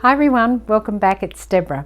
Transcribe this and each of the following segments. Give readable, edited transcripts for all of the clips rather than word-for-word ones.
Hi everyone, welcome back. It's Deborah.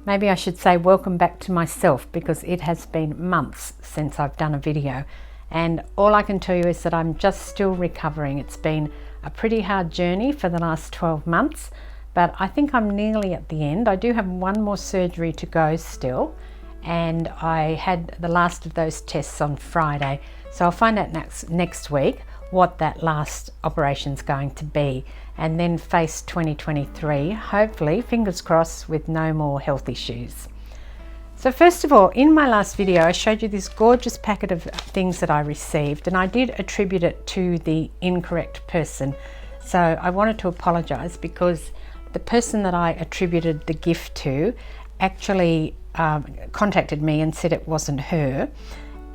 Maybe I should say welcome back to myself because it has been months since I've done a video, and all I can tell you is that I'm just still recovering. It's been a pretty hard journey for the last 12 months, but I think I'm nearly at the end. I do have one more surgery to go still, and I had the last of those tests on Friday, so I'll find out next week what that last operation's going to be, and then face 2023, hopefully, fingers crossed, with no more health issues. So first of all, in my last video I showed you this gorgeous packet of things that I received, and I did attribute it to the incorrect person. So I wanted to apologize because the person that I attributed the gift to actually contacted me and said it wasn't her,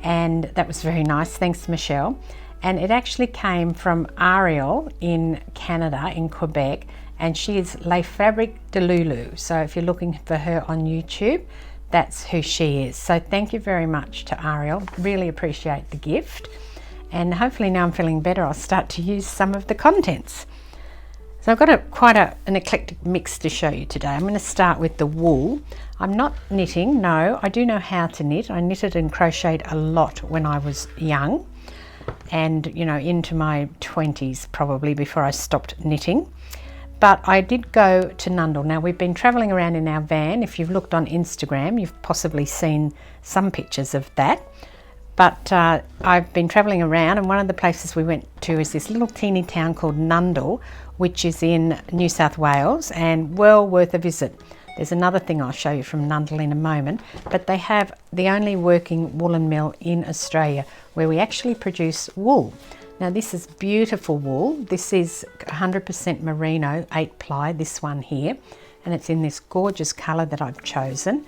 and that was very nice, thanks Michel. And it actually came from Ariel in Canada, in Quebec, and she is Les Fabriques de Lulu. So if you're looking for her on YouTube, that's who she is. So thank you very much to Ariel, really appreciate the gift. And hopefully now I'm feeling better, I'll start to use some of the contents. So I've got quite an eclectic mix to show you today. I'm going to start with the wool. I'm not knitting, no, I do know how to knit. I knitted and crocheted a lot when I was young, and you know, into my 20s probably before I stopped knitting. But I did go to Nundle. Now we've been traveling around in our van. If you've looked on Instagram, you've possibly seen some pictures of that. But I've been traveling around, and one of the places we went to is this little teeny town called Nundle, which is in New South Wales, and well worth a visit. There's another thing I'll show you from Nundle in a moment, but they have the only working woolen mill in Australia where we actually produce wool. Now this is beautiful wool. This is 100% merino 8-ply, this one here, and it's in this gorgeous colour that I've chosen.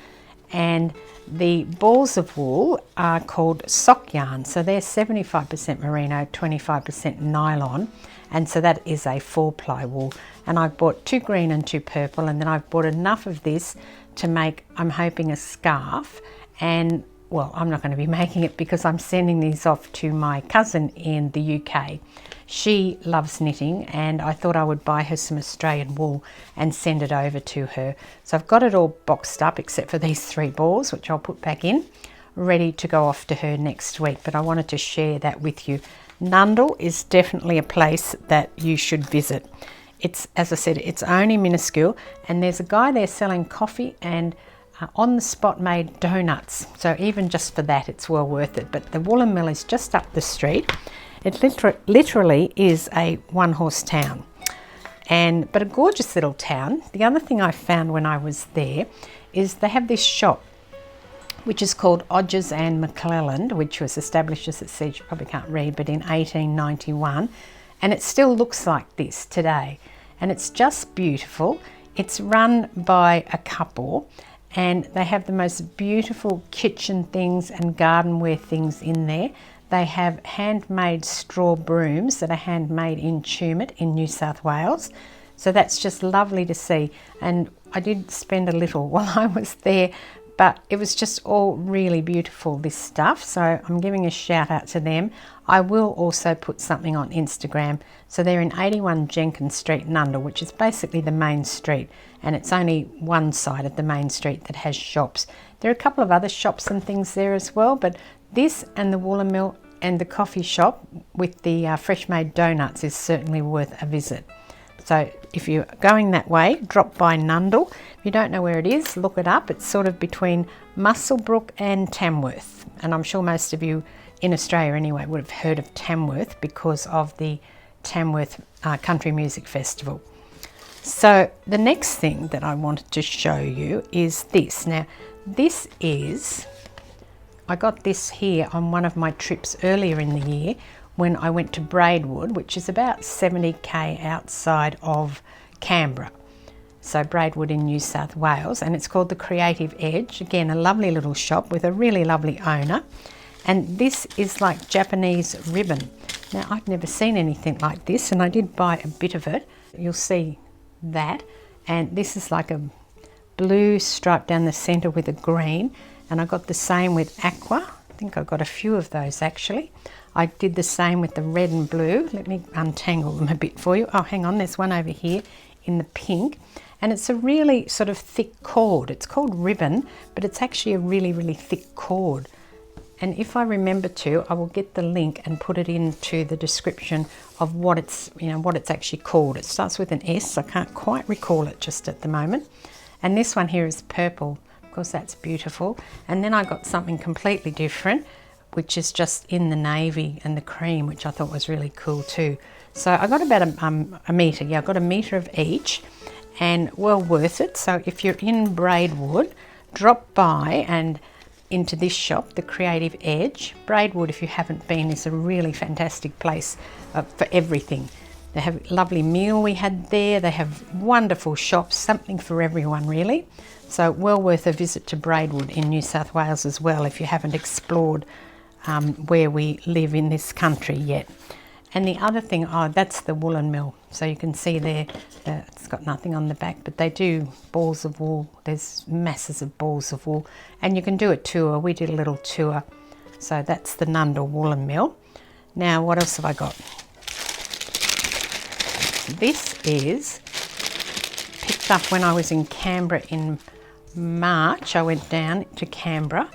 And the balls of wool are called sock yarn, so they're 75% merino, 25% nylon, and so that is a 4-ply wool. And I've bought 2 green and 2 purple, and then I've bought enough of this to make, I'm hoping, a scarf. And well, I'm not going to be making it because I'm sending these off to my cousin in the UK. She loves knitting, and I thought I would buy her some Australian wool and send it over to her. So I've got it all boxed up except for these 3 balls, which I'll put back in, ready to go off to her next week. But I wanted to share that with you. Nundle is definitely a place that you should visit. It's, as I said, it's only minuscule, and there's a guy there selling coffee and on the spot made donuts. So even just for that, it's well worth it. But the woolen mill is just up the street. It literally is a 1-horse town, but a gorgeous little town. The other thing I found when I was there is they have this shop which is called Odgers and McClelland, which was established, as it says, you probably can't read, but in 1891, and it still looks like this today, and it's just beautiful. It's run by a couple, and they have the most beautiful kitchen things and gardenware things in there. They have handmade straw brooms that are handmade in Tumut in New South Wales. So that's just lovely to see. And I did spend a little while I was there, but it was just all really beautiful, this stuff. So I'm giving a shout out to them. I will also put something on Instagram. So they're in 81 Jenkins Street, Nundle, which is basically the main street. And it's only one side of the main street that has shops. There are a couple of other shops and things there as well, but this and the woolen mill and the coffee shop with the fresh made donuts is certainly worth a visit. So if you're going that way, drop by Nundle. If you don't know where it is, look it up. It's sort of between Muswellbrook and Tamworth. And I'm sure most of you in Australia anyway would have heard of Tamworth because of the Tamworth Country Music Festival. So the next thing that I wanted to show you is this. Now this is, I got this here on one of my trips earlier in the year when I went to Braidwood, which is about 70k outside of Canberra. So Braidwood in New South Wales, and it's called the Creative Edge. Again, a lovely little shop with a really lovely owner. And this is like Japanese ribbon. Now I've never seen anything like this, and I did buy a bit of it. You'll see that. And this is like a blue stripe down the centre with a green. And I got the same with aqua. I think I got a few of those actually. I did the same with the red and blue. Let me untangle them a bit for you. Oh, hang on, there's one over here in the pink. and it's a really sort of thick cord. It's called ribbon, but it's actually a really thick cord. And if I remember to, I will get the link and put it into the description of what it's, what it's actually called. It starts with an S. I can't quite recall it just at the moment. And this one here is purple. Of course, that's beautiful. And then I got something completely different, which is just in the navy and the cream, which I thought was really cool too. So I got about a metre. Yeah, I got a metre of each, and well worth it. So if you're in Braidwood, drop by and into this shop, the Creative Edge. Braidwood, if you haven't been, is a really fantastic place for everything. They have a lovely meal we had there. They have wonderful shops, something for everyone really. So well worth a visit to Braidwood in New South Wales as well if you haven't explored where we live in this country yet. And the other thing, that's the woolen mill. So you can see there, it's got nothing on the back, but they do balls of wool. There's masses of balls of wool, and you can do a tour. We did a little tour. So that's the Nundle woolen mill. Now, what else have I got? This is picked up when I was in Canberra in March. I went down to Canberra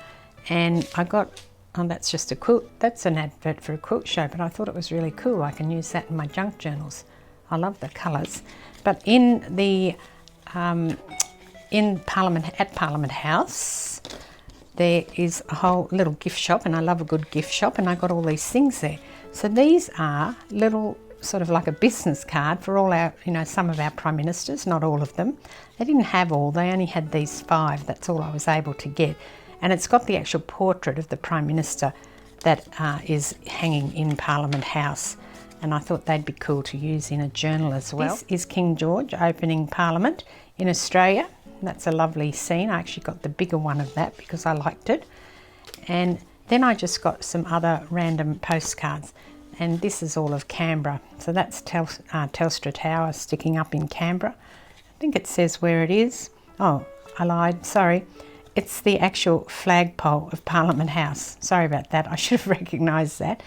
and I got, that's just a quilt. That's an advert for a quilt show, but I thought it was really cool. I can use that in my junk journals. I love the colours. But in the at Parliament House, there is a whole little gift shop, and I love a good gift shop, and I got all these things there. So these are little, sort of like a business card for all our, some of our Prime Ministers, not all of them. They didn't have all, they only had these 5. That's all I was able to get. And it's got the actual portrait of the Prime Minister that is hanging in Parliament House. And I thought they'd be cool to use in a journal as well. This is King George opening Parliament in Australia. That's a lovely scene. I actually got the bigger one of that because I liked it. And then I just got some other random postcards. And this is all of Canberra. So that's Telstra Tower sticking up in Canberra. I think it says where it is. Oh, I lied, sorry. It's the actual flagpole of Parliament House. Sorry about that, I should have recognised that.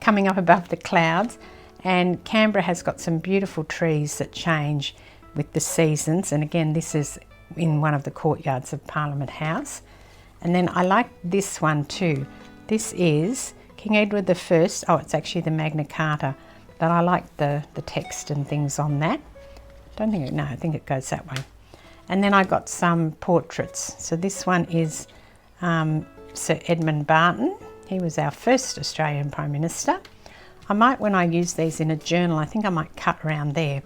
Coming up above the clouds. And Canberra has got some beautiful trees that change with the seasons. And again, this is in one of the courtyards of Parliament House. And then I like this one too. This is King Edward I. Oh, it's actually the Magna Carta, but I like the text and things on that. I think it goes that way. And then I got some portraits. So this one is Sir Edmund Barton. He was our first Australian Prime Minister. I might, when I use these in a journal, I think I might cut around there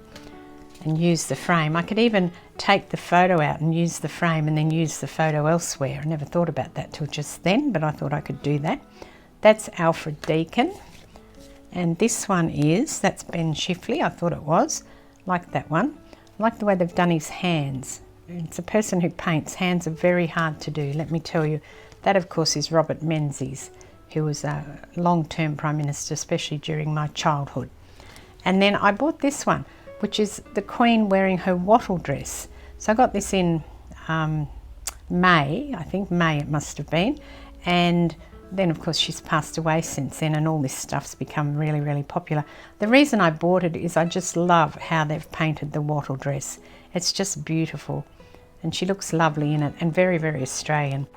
and use the frame. I could even take the photo out and use the frame and then use the photo elsewhere. I never thought about that till just then, but I thought I could do that. That's Alfred Deakin. And this one that's Ben Shifley, I thought it was. Like that one. I like the way they've done his hands. It's a person who paints. Hands are very hard to do, let me tell you. That, of course, is Robert Menzies, who was a long-term Prime Minister, especially during my childhood. And then I bought this one, which is the Queen wearing her wattle dress. So I got this in May, I think May it must have been. And then, of course, she's passed away since then, and all this stuff's become really popular. The reason I bought it is I just love how they've painted the wattle dress. It's just beautiful, and she looks lovely in it, and very Australian.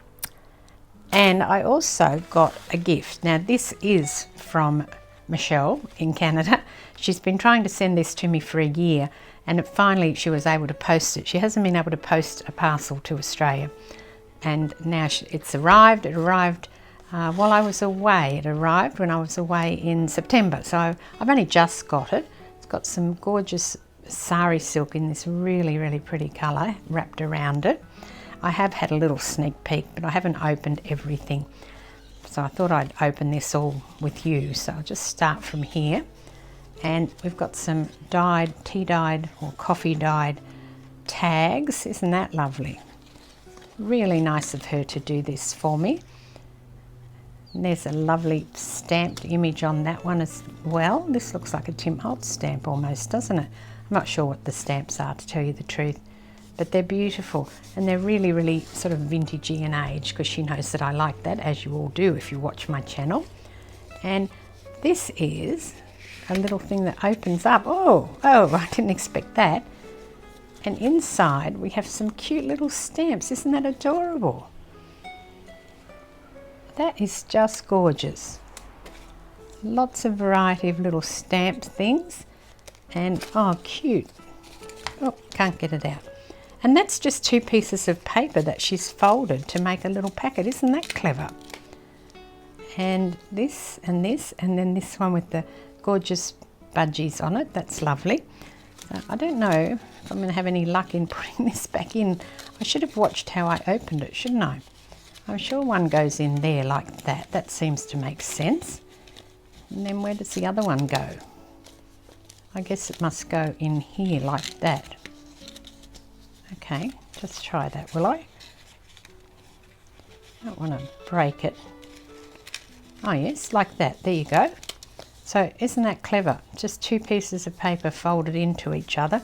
And I also got a gift. Now, this is from Michel in Canada. She's been trying to send this to me for a year, and finally she was able to post it. She hasn't been able to post a parcel to Australia, and now it's arrived. It arrived while I was away. It arrived when I was away in September, so I've only just got it. It's got some gorgeous sari silk in this really pretty colour wrapped around it. I have had a little sneak peek, but I haven't opened everything. So I thought I'd open this all with you. So I'll just start from here. And we've got some tea dyed or coffee dyed tags. Isn't that lovely? Really nice of her to do this for me. And there's a lovely stamped image on that one as well. This looks like a Tim Holtz stamp almost, doesn't it? I'm not sure what the stamps are, to tell you the truth, but they're beautiful, and they're really sort of vintagey in age, because she knows that I like that, as you all do if you watch my channel. And this is a little thing that opens up. Oh, I didn't expect that. And inside we have some cute little stamps. Isn't that adorable? That is just gorgeous. Lots of variety of little stamped things. And oh, cute. Oh, can't get it out. And that's just 2 pieces of paper that she's folded to make a little packet. Isn't that clever? And this and this, and then this one with the gorgeous budgies on it. That's lovely. So I don't know if I'm going to have any luck in putting this back in. I should have watched how I opened it, shouldn't I? I'm sure one goes in there like that. That seems to make sense. And then where does the other one go? I guess it must go in here like that. Okay, just try that, will I? Don't want to break it. Oh yes, like that. There you go. So isn't that clever? Just 2 pieces of paper folded into each other,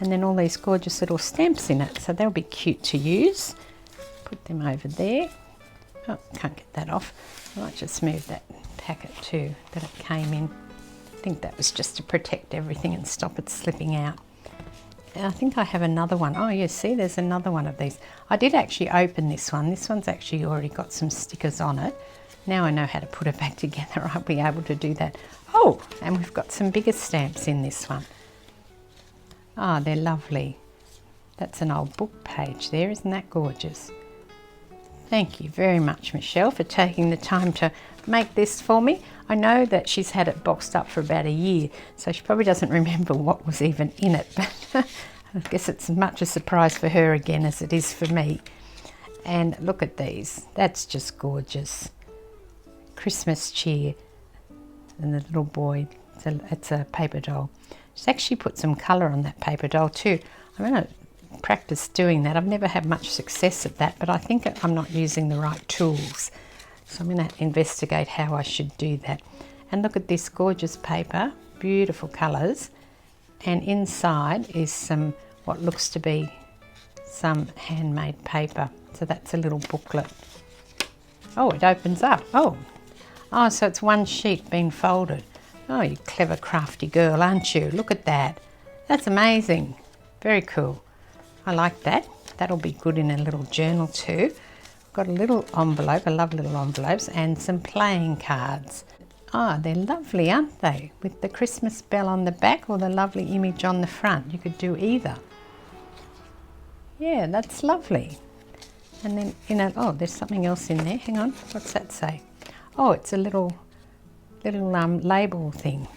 and then all these gorgeous little stamps in it. So they'll be cute to use. Put them over there. Oh, can't get that off. I might just move that packet too that it came in. I think that was just to protect everything and stop it slipping out. And I think I have another one. Oh yes, see, there's another one of these. I did actually open this one. This one's actually already got some stickers on it. Now I know how to put it back together. I'll be able to do that. Oh, and we've got some bigger stamps in this one. Ah, they're lovely. That's an old book page there. Isn't that gorgeous? Thank you very much, Michelle, for taking the time to make this for me. I know that she's had it boxed up for about a year, so she probably doesn't remember what was even in it, but I guess it's as much a surprise for her again as it is for me. And look at these. That's just gorgeous. Christmas cheer. And the little boy, it's a paper doll. She's actually put some colour on that paper doll too. I'm going to practice doing that. I've never had much success at that, but I think I'm not using the right tools. So I'm going to investigate how I should do that. And look at this gorgeous paper, beautiful colours. And inside is some, what looks to be some handmade paper. So that's a little booklet. Oh, it opens up. Oh, so it's one sheet being folded. Oh, you clever, crafty girl, aren't you? Look at that. That's amazing. Very cool. I like that. That'll be good in a little journal too. Got a little envelope. I love little envelopes, and some playing cards. Oh, they're lovely, aren't they? With the Christmas bell on the back or the lovely image on the front. You could do either. Yeah, that's lovely. And then, oh, there's something else in there. Hang on, what's that say? Oh, it's a little label thing.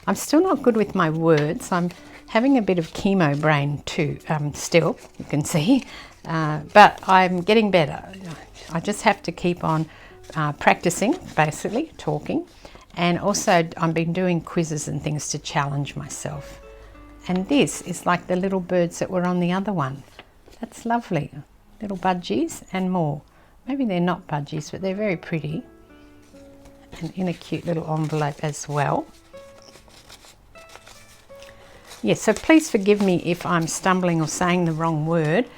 I'm still not good with my words. I'm having a bit of chemo brain too, still, you can see. But I'm getting better. I just have to keep on practicing, basically, talking. And also, I've been doing quizzes and things to challenge myself. And this is like the little birds that were on the other one. That's lovely. Little budgies and more. Maybe they're not budgies, but they're very pretty. And in a cute little envelope as well. Yes, so please forgive me if I'm stumbling or saying the wrong word.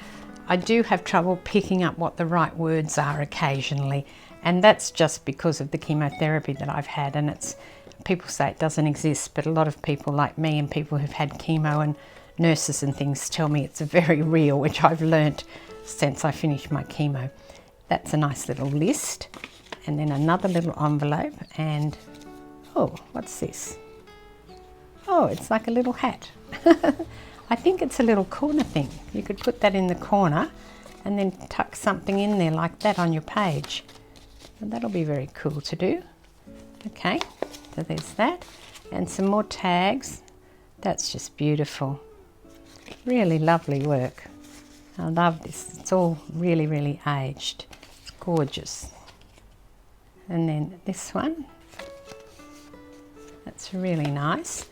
I do have trouble picking up what the right words are occasionally, and that's just because of the chemotherapy that I've had. And people say it doesn't exist, but a lot of people like me and people who've had chemo and nurses and things tell me it's very real, which I've learnt since I finished my chemo. That's a nice little list. And then another little envelope, and oh, what's this? Oh, it's like a little hat. I think it's a little corner thing. You could put that in the corner and then tuck something in there like that on your page. And that'll be very cool to do. Okay, so there's that. And some more tags. That's just beautiful. Really lovely work. I love this. It's all really, really aged. It's gorgeous. And then this one, that's really nice.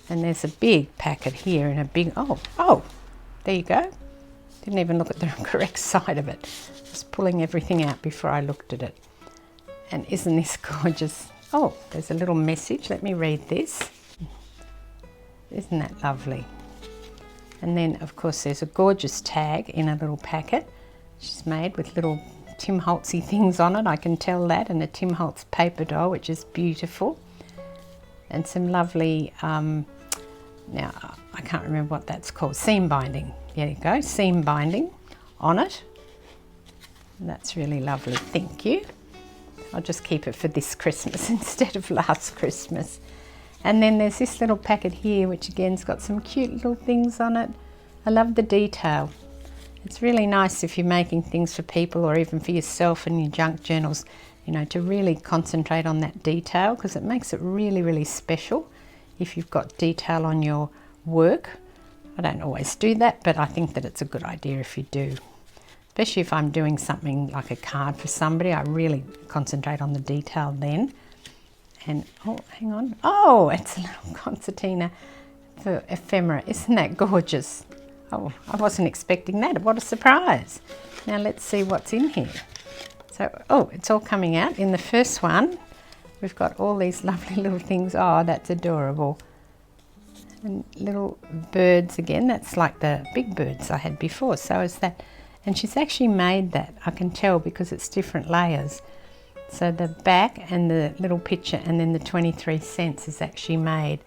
And there's a big packet here and a big, oh, there you go. Didn't even look at the correct side of it. Just pulling everything out before I looked at it. And isn't this gorgeous? Oh, there's a little message. Let me read this. Isn't that lovely? And then, of course, there's a gorgeous tag in a little packet. She's made with little Tim Holtzy things on it, I can tell that, and a Tim Holtz paper doll, which is beautiful. And some lovely Now, I can't remember what that's called. Seam binding. There you go, seam binding on it. That's really lovely, thank you. I'll just keep it for this Christmas instead of last Christmas. And then there's this little packet here, which again's got some cute little things on it. I love the detail. It's really nice if you're making things for people or even for yourself in your junk journals, you know, to really concentrate on that detail, because it makes it really, really special if you've got detail on your work. I don't always do that, but I think that it's a good idea if you do. Especially if I'm doing something like a card for somebody, I really concentrate on the detail then. And, oh, hang on. Oh, it's a little concertina for ephemera. Isn't that gorgeous? Oh, I wasn't expecting that. What a surprise. Now let's see what's in here. So, oh, it's all coming out. In the first one, we've got all these lovely little things. Oh, that's adorable. And little birds again. That's like the big birds I had before. So is that. And she's actually made that. I can tell because it's different layers. So the back and the little picture and then the 23 cents is actually made,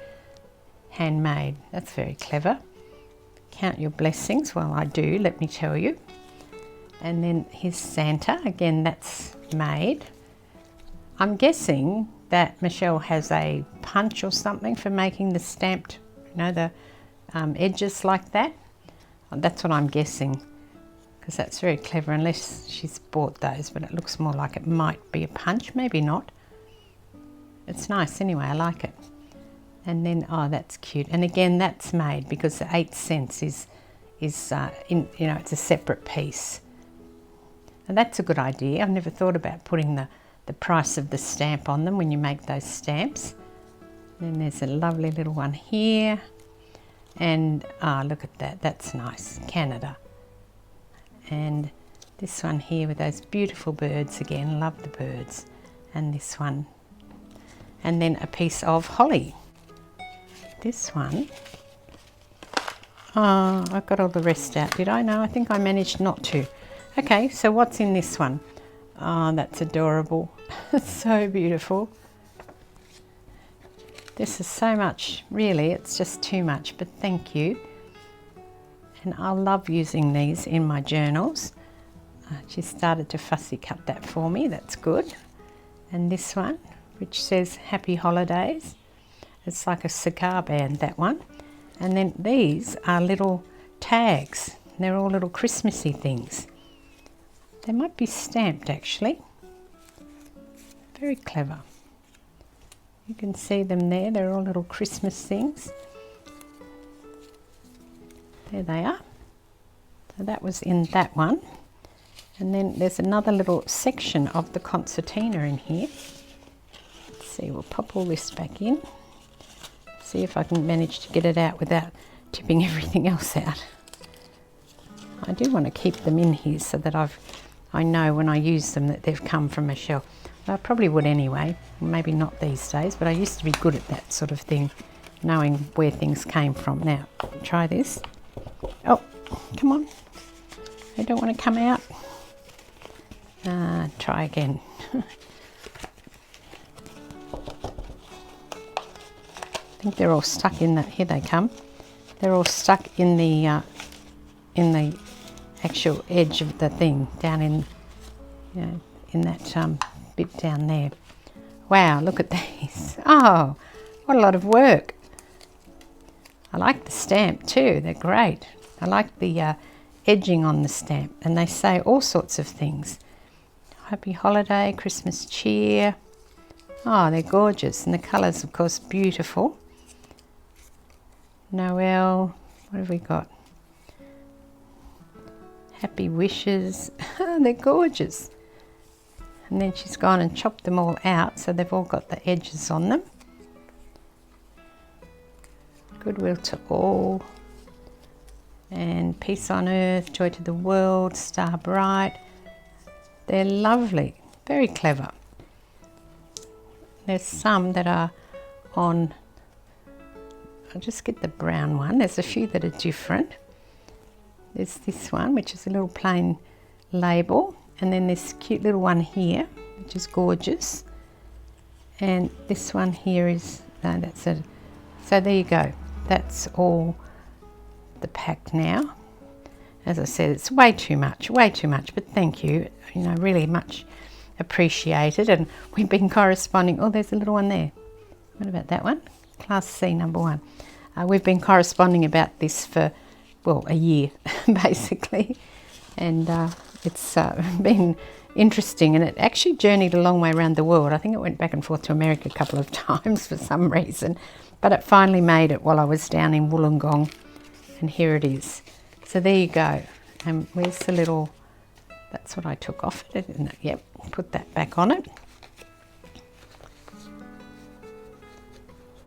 handmade. That's very clever. Count your blessings. Well, I do, let me tell you. And then here's Santa. Again, that's made. I'm guessing that Michel has a punch or something for making the stamped, you know, the edges like that. That's what I'm guessing, because that's very clever, unless she's bought those, but it looks more like it might be a punch, maybe not. It's nice anyway, I like it. And then, oh, that's cute. And again, that's made because the 8 cents is in, you know, it's a separate piece. And that's a good idea. I've never thought about putting the price of the stamp on them when you make those stamps. Then there's a lovely little one here. And, look at that, that's nice, Canada. And this one here with those beautiful birds again, love the birds. And this one. And then a piece of holly. This one, oh, I got all the rest out, did I? No, I think I managed not to. Okay, so what's in this one? Oh, that's adorable. It's so beautiful. This is so much, really, it's just too much, but thank you. And I love using these in my journals. She started to fussy cut that for me, that's good. And this one, which says Happy Holidays. It's like a cigar band, that one. And then these are little tags. They're all little Christmassy things. They might be stamped actually. Very clever. You can see them there, they're all little Christmas things. There they are. So that was in that one. And then there's another little section of the concertina in here. Let's see, we'll pop all this back in. See if I can manage to get it out without tipping everything else out. I do want to keep them in here so that I know when I use them that they've come from Michel. I probably would anyway, maybe not these days, but I used to be good at that sort of thing, knowing where things came from. Now, try this. Oh, come on. I don't want to come out. Try again. I think they're all stuck in that. Here they come. They're all stuck in the actual edge of the thing, down in, you know, in that bit down there. Wow, look at these. Oh, what a lot of work. I like the stamp too, they're great. I like the edging on the stamp, and they say all sorts of things. Happy holiday, Christmas cheer. Oh, they're gorgeous, and the colours, of course, beautiful. Noel, what have we got? Happy wishes. They're gorgeous. And then she's gone and chopped them all out, so they've all got the edges on them. Goodwill to all. And peace on earth, joy to the world, star bright. They're lovely, very clever. There's some that are on, I'll just get the brown one. There's a few that are different. There's this one, which is a little plain label. And then this cute little one here, which is gorgeous. And this one here is, no, that's a, so there you go. that's all the pack now. As I said, it's way too much, but thank you, you know, really much appreciated. And we've been corresponding. Oh, there's a little one there. What about that one? Class C number 1. We've been corresponding about this for, well, a year basically, and it's been interesting, and it actually journeyed a long way around the world. I think it went back and forth to America a couple of times for some reason, but it finally made it while I was down in Wollongong, and here it is. So there you go. And where's the little, that's what I took off it, isn't it? Yep, put that back on it.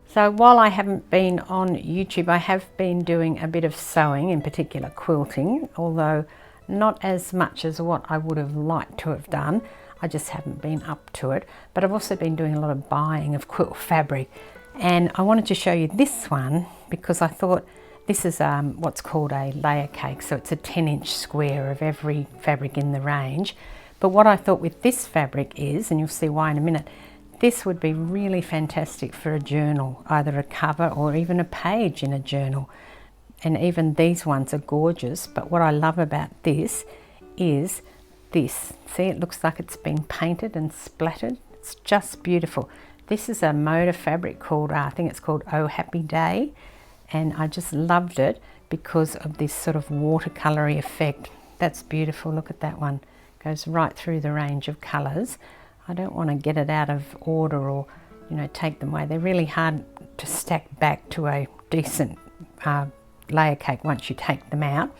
So while I haven't been on YouTube, I have been doing a bit of sewing, in particular quilting, although not as much as what I would have liked to have done. I just haven't been up to it. But I've also been doing a lot of buying of quilt fabric. And I wanted to show you this one because I thought this is what's called a layer cake. So it's a 10-inch square of every fabric in the range. But what I thought with this fabric is, and you'll see why in a minute, this would be really fantastic for a journal, either a cover or even a page in a journal. And even these ones are gorgeous, but what I love about this is this. See, it looks like it's been painted and splattered. It's just beautiful. This is a Moda fabric called, I think it's called Oh Happy Day, and I just loved it because of this sort of watercolory effect. That's beautiful. Look at that one. Goes right through the range of colours. I don't want to get it out of order or, you know, take them away. They're really hard to stack back to a decent layer cake once you take them out,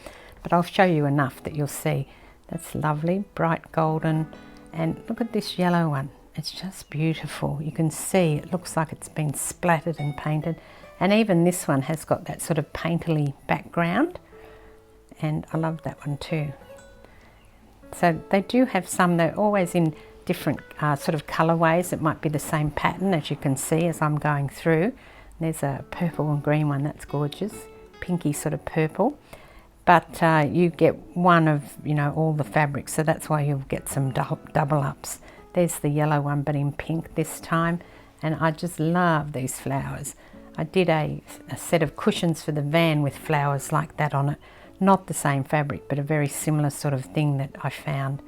but I'll show you enough that you'll see. That's lovely, bright golden, and look at this yellow one. It's just beautiful. You can see it looks like it's been splattered and painted, and even this one has got that sort of painterly background, and I love that one too. So they do have some, they're always in different sort of colourways. It might be the same pattern, as you can see as I'm going through. There's a purple and green one, that's gorgeous, pinky sort of purple, but you get one of, you know, all the fabrics, so that's why you'll get some double ups. There's the yellow one, but in pink this time, and I just love these flowers. I did a set of cushions for the van with flowers like that on it, not the same fabric, but a very similar sort of thing that I found.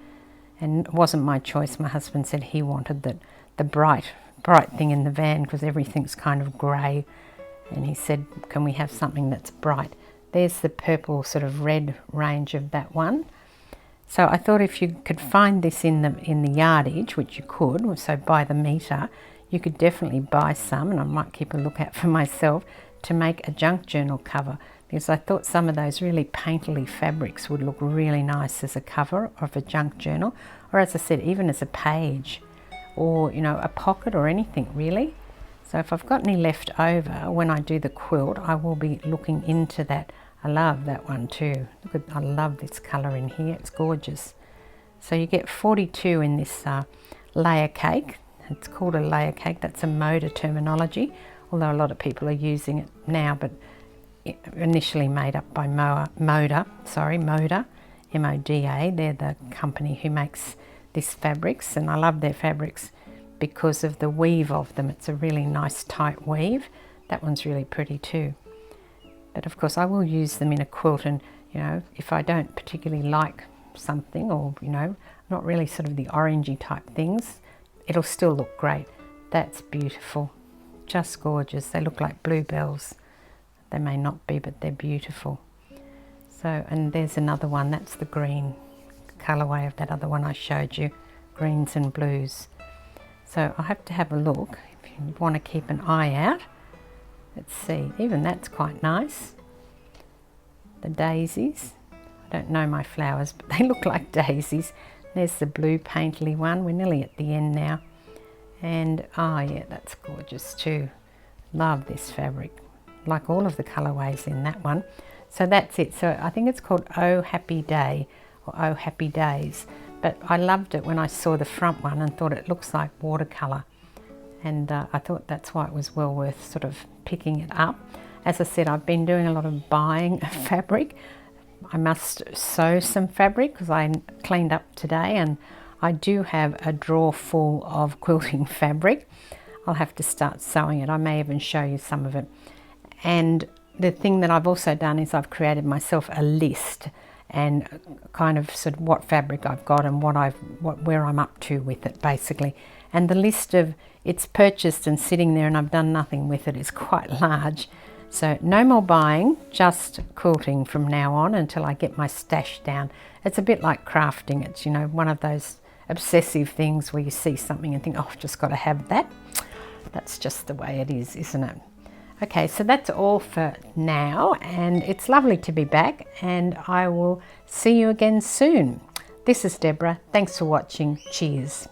And it wasn't my choice. My husband said he wanted the bright thing in the van because everything's kind of grey. And he said, can we have something that's bright? There's the purple sort of red range of that one. So I thought if you could find this in the yardage, which you could, so by the metre, you could definitely buy some, and I might keep a lookout for myself, to make a junk journal cover, because I thought some of those really painterly fabrics would look really nice as a cover of a junk journal, or as I said, even as a page, or, you know, a pocket or anything really. So if I've got any left over when I do the quilt, I will be looking into that. I love that one too. Look at, I love this colour in here, it's gorgeous. So you get 42 in this layer cake. It's called a layer cake, that's a Moda terminology, although a lot of people are using it now, but initially made up by Moda, M-O-D-A. They're the company who makes these fabrics, and I love their fabrics because of the weave of them. It's a really nice tight weave. That one's really pretty too. But of course I will use them in a quilt, and you know, if I don't particularly like something, or you know, not really sort of the orangey type things, it'll still look great. That's beautiful, just gorgeous. They look like bluebells. They may not be, but they're beautiful. So, and there's another one, that's the green colourway of that other one I showed you, greens and blues. So I'll have to have a look if you want to keep an eye out. Let's see, even that's quite nice. The daisies, I don't know my flowers, but they look like daisies. There's the blue painterly one, we're nearly at the end now. And oh yeah, that's gorgeous too. Love this fabric, like all of the colourways in that one. So that's it. So I think it's called Oh Happy Day or Oh Happy Days. But I loved it when I saw the front one and thought it looks like watercolour. And I thought that's why it was well worth sort of picking it up. As I said, I've been doing a lot of buying of fabric. I must sew some fabric because I cleaned up today, and I do have a drawer full of quilting fabric. I'll have to start sewing it. I may even show you some of it. And the thing that I've also done is I've created myself a list and kind of sort of what fabric I've got and where I'm up to with it basically. And the list of it's purchased and sitting there and I've done nothing with it is quite large. So no more buying, just quilting from now on until I get my stash down. It's a bit like crafting. It's, you know, one of those obsessive things where you see something and think, oh, I've just got to have that. That's just the way it is, isn't it? Okay, so that's all for now, and it's lovely to be back, and I will see you again soon. This is Deborah. Thanks for watching. Cheers.